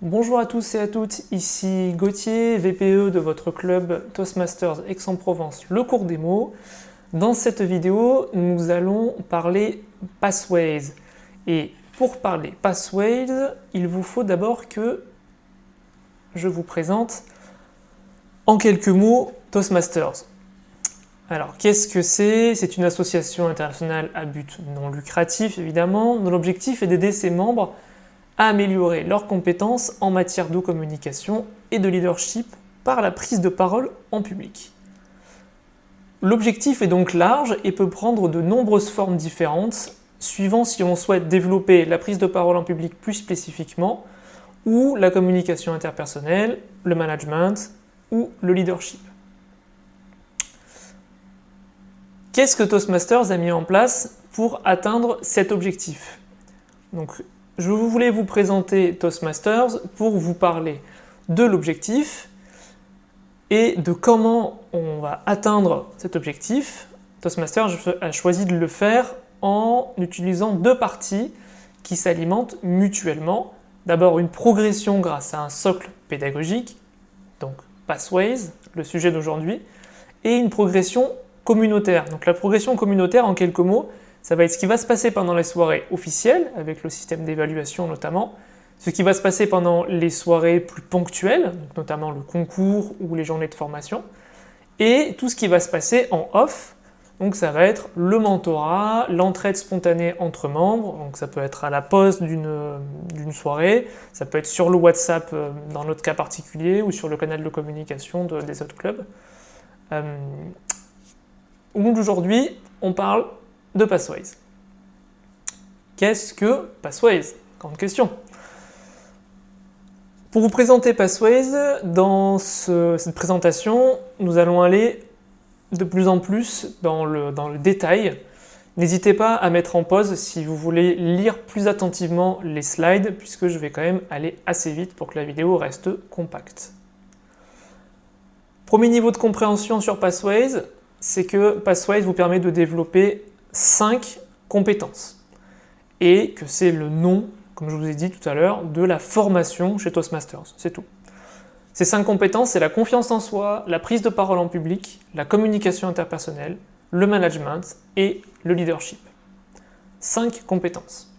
Bonjour à tous et à toutes, ici Gauthier, VPE de votre club Toastmasters Aix-en-Provence, le cours des mots. Dans cette vidéo, nous allons parler Passways. Et pour parler Passways, il vous faut d'abord que je vous présente en quelques mots Toastmasters. Alors, qu'est-ce que c'est? C'est une association internationale à but non lucratif, évidemment, dont l'objectif est d'aider ses membres à améliorer leurs compétences en matière de communication et de leadership par la prise de parole en public. L'objectif est donc large et peut prendre de nombreuses formes différentes, suivant si on souhaite développer la prise de parole en public plus spécifiquement, ou la communication interpersonnelle, le management ou le leadership. Qu'est-ce que Toastmasters a mis en place pour atteindre cet objectif? Donc, je voulais vous présenter Toastmasters pour vous parler de l'objectif et de comment on va atteindre cet objectif. Toastmasters a choisi de le faire en utilisant deux parties qui s'alimentent mutuellement. D'abord une progression grâce à un socle pédagogique, donc Passways, le sujet d'aujourd'hui, et une progression communautaire. Donc la progression communautaire, en quelques mots, ça va être ce qui va se passer pendant les soirées officielles, avec le système d'évaluation notamment, ce qui va se passer pendant les soirées plus ponctuelles, donc notamment le concours ou les journées de formation, et tout ce qui va se passer en off, donc ça va être le mentorat, l'entraide spontanée entre membres, donc ça peut être à la pause d'une soirée, ça peut être sur le WhatsApp dans notre cas particulier, ou sur le canal de communication des autres clubs. Aujourd'hui, on parle de Passways. Qu'est-ce que Passways? Grande question. Pour vous présenter Passways, dans cette présentation, nous allons aller de plus en plus dans le détail. N'hésitez pas à mettre en pause si vous voulez lire plus attentivement les slides, puisque je vais quand même aller assez vite pour que la vidéo reste compacte. Premier niveau de compréhension sur Passways, c'est que Passways vous permet de développer 5 compétences et que c'est le nom, comme je vous ai dit tout à l'heure, de la formation chez Toastmasters, c'est tout. Ces 5 compétences, c'est la confiance en soi, la prise de parole en public, la communication interpersonnelle, le management et le leadership. 5 compétences.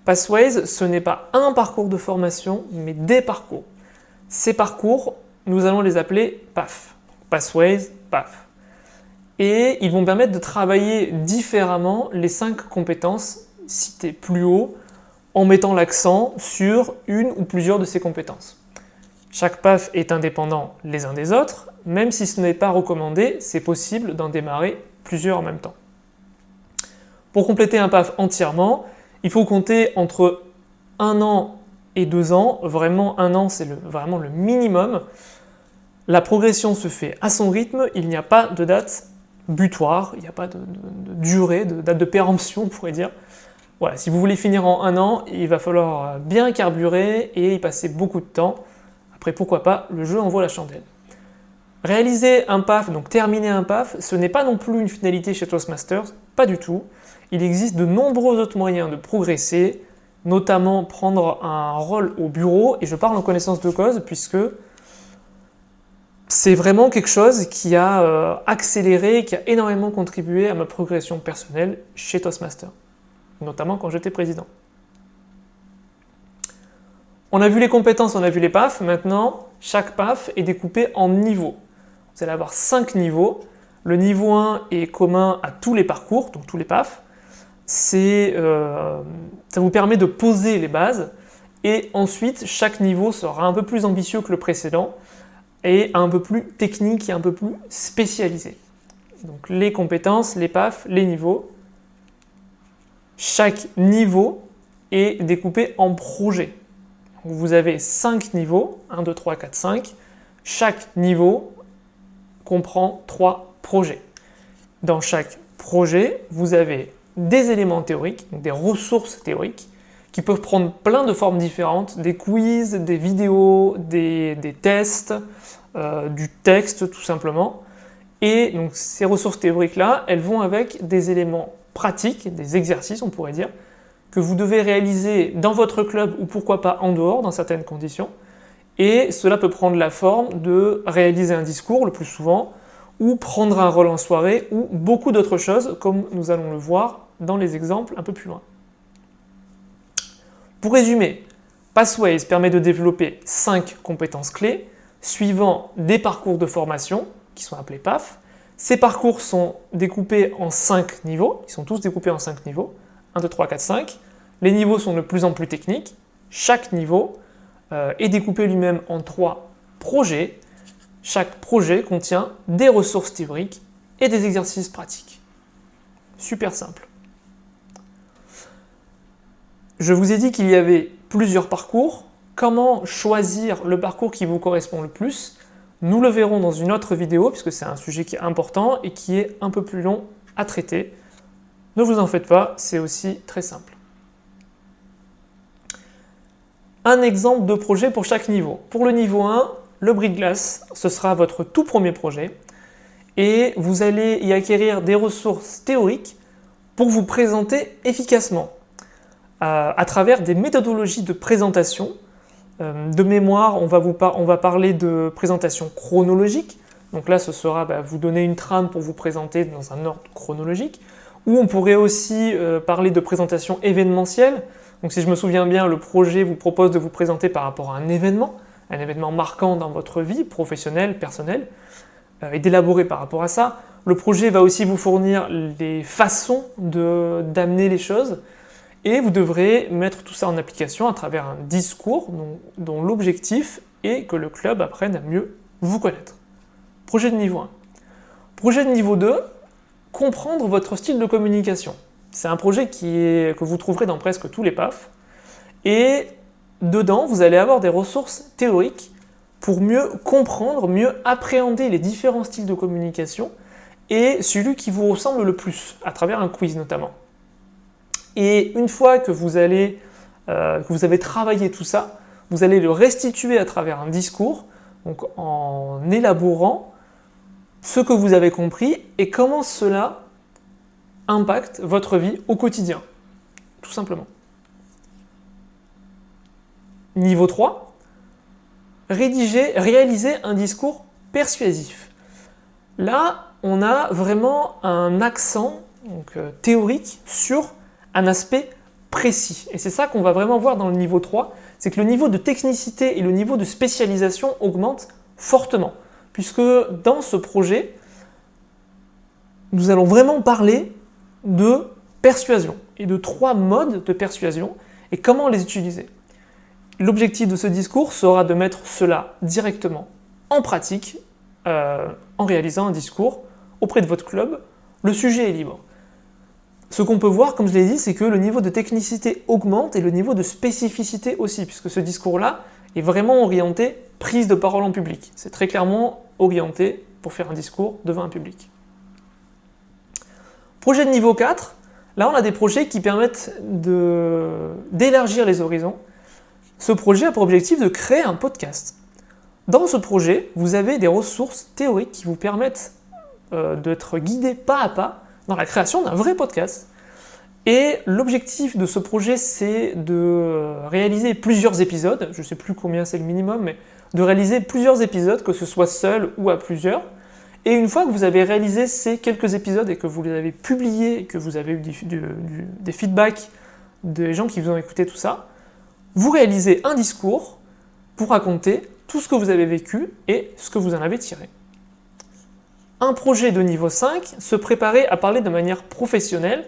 Passways, ce n'est pas un parcours de formation, mais des parcours. Ces parcours, nous allons les appeler PAF. Passways, PAF. Et ils vont permettre de travailler différemment les 5 compétences citées plus haut en mettant l'accent sur une ou plusieurs de ces compétences. Chaque PAF est indépendant les uns des autres, même si ce n'est pas recommandé, c'est possible d'en démarrer plusieurs en même temps. Pour compléter un PAF entièrement, il faut compter entre 1 an et 2 ans, vraiment 1 an c'est vraiment le minimum. La progression se fait à son rythme, il n'y a pas de date butoir, il n'y a pas de durée, de date de péremption on pourrait dire. Voilà, si vous voulez finir en 1 an, il va falloir bien carburer et y passer beaucoup de temps. Après pourquoi pas, le jeu en vaut la chandelle. Réaliser un PAF, donc terminer un PAF, ce n'est pas non plus une finalité chez Toastmasters, pas du tout. Il existe de nombreux autres moyens de progresser, notamment prendre un rôle au bureau, et je parle en connaissance de cause puisque c'est vraiment quelque chose qui a accéléré, qui a énormément contribué à ma progression personnelle chez Toastmasters, notamment quand j'étais président. On a vu les compétences, on a vu les PAF, maintenant chaque PAF est découpé en niveaux. Vous allez avoir 5 niveaux. Le niveau 1 est commun à tous les parcours, donc tous les PAF. Ça vous permet de poser les bases, et ensuite chaque niveau sera un peu plus ambitieux que le précédent, et un peu plus technique et un peu plus spécialisé. Donc les compétences, les PAF, les niveaux. Chaque niveau est découpé en projets. Vous avez 5 niveaux, 1, 2, 3, 4, 5. Chaque niveau comprend 3 projets. Dans chaque projet, vous avez des éléments théoriques, donc des ressources théoriques, qui peuvent prendre plein de formes différentes, des quiz, des vidéos, des tests, du texte tout simplement. Et donc ces ressources théoriques-là, elles vont avec des éléments pratiques, des exercices on pourrait dire, que vous devez réaliser dans votre club ou pourquoi pas en dehors dans certaines conditions. Et cela peut prendre la forme de réaliser un discours le plus souvent, ou prendre un rôle en soirée, ou beaucoup d'autres choses, comme nous allons le voir dans les exemples un peu plus loin. Pour résumer, Pathways permet de développer 5 compétences clés, suivant des parcours de formation, qui sont appelés PAF. Ces parcours sont découpés en 5 niveaux, ils sont tous découpés en 5 niveaux, 1, 2, 3, 4, 5. Les niveaux sont de plus en plus techniques. Chaque niveau est découpé lui-même en 3 projets. Chaque projet contient des ressources théoriques et des exercices pratiques. Super simple. Je vous ai dit qu'il y avait plusieurs parcours. Comment choisir le parcours qui vous correspond le plus? Nous le verrons dans une autre vidéo, puisque c'est un sujet qui est important et qui est un peu plus long à traiter. Ne vous en faites pas, c'est aussi très simple. Un exemple de projet pour chaque niveau. Pour le niveau 1, le bris de glace, ce sera votre tout premier projet et vous allez y acquérir des ressources théoriques pour vous présenter efficacement à travers des méthodologies de présentation. De mémoire, on va parler de présentation chronologique. Donc là, ce sera vous donner une trame pour vous présenter dans un ordre chronologique. Ou on pourrait aussi parler de présentation événementielle. Donc si je me souviens bien, le projet vous propose de vous présenter par rapport à un événement marquant dans votre vie professionnelle, personnelle, et d'élaborer par rapport à ça. Le projet va aussi vous fournir les façons d'amener les choses, et vous devrez mettre tout ça en application à travers un discours dont l'objectif est que le club apprenne à mieux vous connaître. Projet de niveau 1. Projet de niveau 2, comprendre votre style de communication. C'est un projet que vous trouverez dans presque tous les PAF, et dedans, vous allez avoir des ressources théoriques pour mieux comprendre, mieux appréhender les différents styles de communication et celui qui vous ressemble le plus, à travers un quiz notamment. Et une fois que vous avez travaillé tout ça, vous allez le restituer à travers un discours, donc en élaborant ce que vous avez compris et comment cela impacte votre vie au quotidien, tout simplement. Niveau 3, réaliser un discours persuasif. Là, on a vraiment un accent théorique sur un aspect précis. Et c'est ça qu'on va vraiment voir dans le niveau 3, c'est que le niveau de technicité et le niveau de spécialisation augmentent fortement. Puisque dans ce projet, nous allons vraiment parler de persuasion et de 3 modes de persuasion et comment les utiliser. L'objectif de ce discours sera de mettre cela directement en pratique en réalisant un discours auprès de votre club. Le sujet est libre. Ce qu'on peut voir, comme je l'ai dit, c'est que le niveau de technicité augmente et le niveau de spécificité aussi, puisque ce discours-là est vraiment orienté prise de parole en public. C'est très clairement orienté pour faire un discours devant un public. Projet de niveau 4, là on a des projets qui permettent d'élargir les horizons. Ce projet a pour objectif de créer un podcast. Dans ce projet, vous avez des ressources théoriques qui vous permettent d'être guidé pas à pas dans la création d'un vrai podcast. Et l'objectif de ce projet, c'est de réaliser plusieurs épisodes, je ne sais plus combien c'est le minimum, mais de réaliser plusieurs épisodes, que ce soit seul ou à plusieurs. Et une fois que vous avez réalisé ces quelques épisodes et que vous les avez publiés et que vous avez eu des feedbacks des gens qui vous ont écouté tout ça, vous réalisez un discours pour raconter tout ce que vous avez vécu et ce que vous en avez tiré. Un projet de niveau 5, se préparer à parler de manière professionnelle.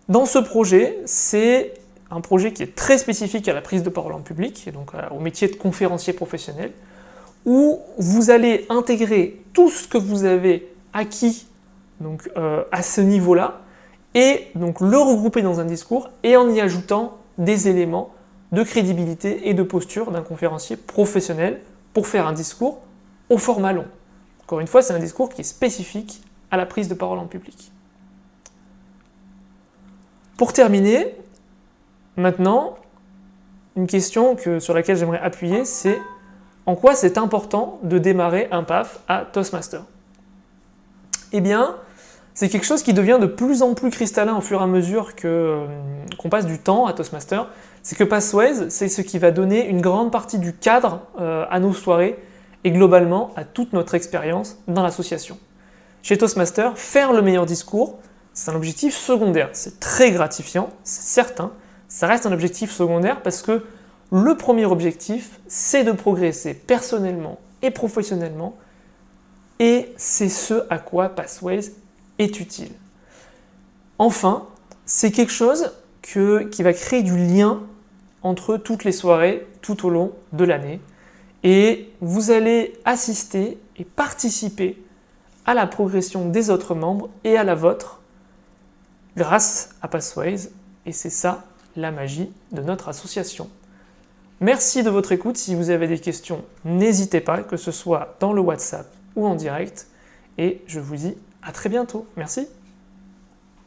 Dans ce projet, c'est un projet qui est très spécifique à la prise de parole en public, et donc au métier de conférencier professionnel, où vous allez intégrer tout ce que vous avez acquis donc, à ce niveau-là, et donc le regrouper dans un discours, et en y ajoutant des éléments de crédibilité et de posture d'un conférencier professionnel pour faire un discours au format long. Encore une fois, c'est un discours qui est spécifique à la prise de parole en public. Pour terminer, maintenant, une question sur laquelle j'aimerais appuyer, c'est en quoi c'est important de démarrer un PAF à Toastmasters? Eh bien, C'est quelque chose qui devient de plus en plus cristallin au fur et à mesure qu'on passe du temps à Toastmaster. C'est que Pathways, c'est ce qui va donner une grande partie du cadre à nos soirées et globalement à toute notre expérience dans l'association. Chez Toastmaster, faire le meilleur discours, c'est un objectif secondaire. C'est très gratifiant, c'est certain. Ça reste un objectif secondaire parce que le premier objectif, c'est de progresser personnellement et professionnellement et c'est ce à quoi Pathways est utile. Enfin, c'est quelque chose qui va créer du lien entre toutes les soirées tout au long de l'année et vous allez assister et participer à la progression des autres membres et à la vôtre grâce à Pathways et c'est ça la magie de notre association. Merci de votre écoute. Si vous avez des questions, n'hésitez pas, que ce soit dans le WhatsApp ou en direct. Et je vous dis à très bientôt. Merci.